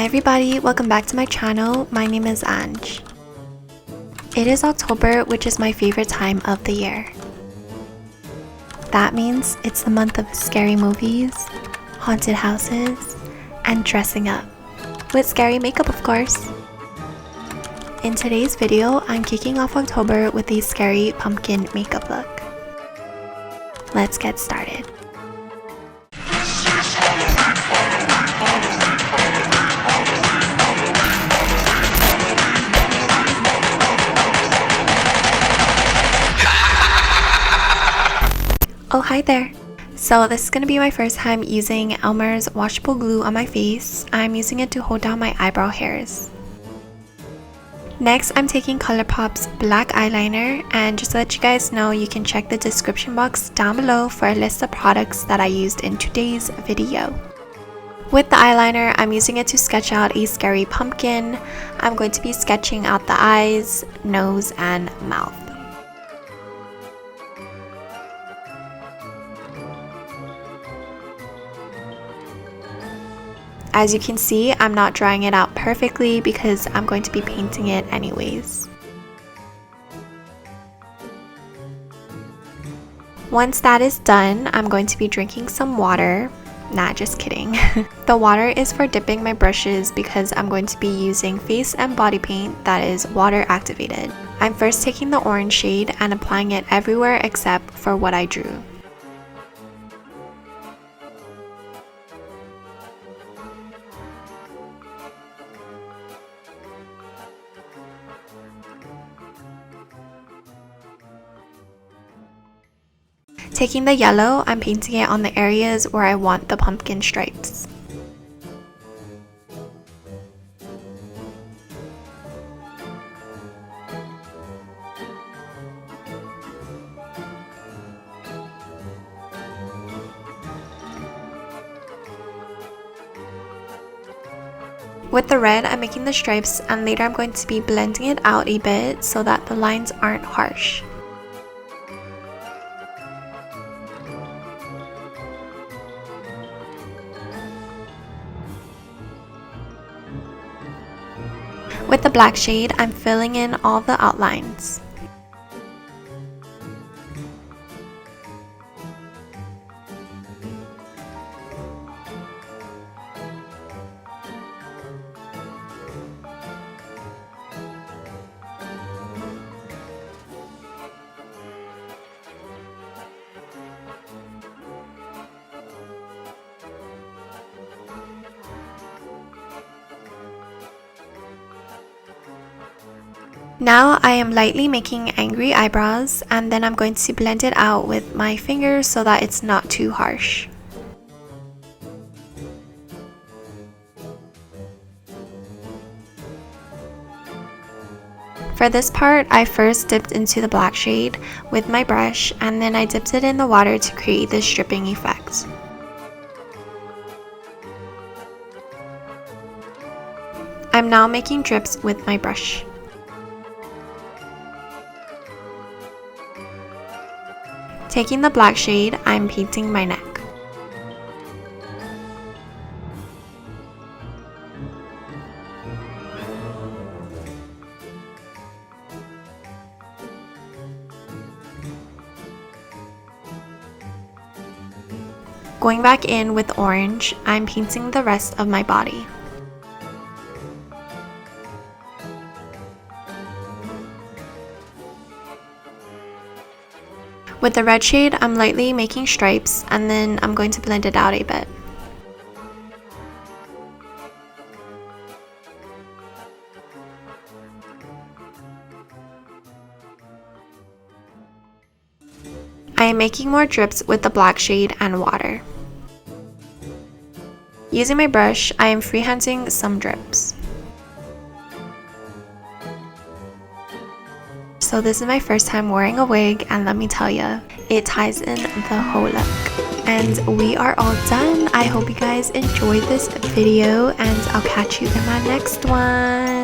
Hi everybody, welcome back to my channel. My name is Angee. It is October, which is my favorite time of the year. That means it's the month of scary movies, haunted houses, and dressing up. With scary makeup, of course. In today's video, I'm kicking off October with a scary pumpkin makeup look. Let's get started. Oh, hi there. So this is going to be my first time using Elmer's washable glue on my face. I'm using it to hold down my eyebrow hairs. Next, I'm taking Colourpop's black eyeliner, and just to let you guys know, you can check the description box down below for a list of products that I used in today's video. With the eyeliner, I'm using it to sketch out a scary pumpkin. I'm going to be sketching out the eyes, nose, and mouth. As you can see, I'm not drawing it out perfectly because I'm going to be painting it anyways. Once that is done, I'm going to be drinking some water. Nah, just kidding. The water is for dipping my brushes because I'm going to be using face and body paint that is water activated. I'm first taking the orange shade and applying it everywhere except for what I drew. Taking the yellow, I'm painting it on the areas where I want the pumpkin stripes. With the red, I'm making the stripes, and later I'm going to be blending it out a bit so that the lines aren't harsh. With the black shade, I'm filling in all the outlines. Now I am lightly making angry eyebrows, and then I'm going to blend it out with my fingers so that it's not too harsh. For this part, I first dipped into the black shade with my brush, and then I dipped it in the water to create this dripping effect. I'm now making drips with my brush. Taking the black shade, I'm painting my neck. Going back in with orange, I'm painting the rest of my body. With the red shade, I'm lightly making stripes, and then I'm going to blend it out a bit. I am making more drips with the black shade and water. Using my brush, I am freehanding some drips. So this is my first time wearing a wig, and let me tell you, it ties in the whole look. And we are all done. I hope you guys enjoyed this video, and I'll catch you in my next one.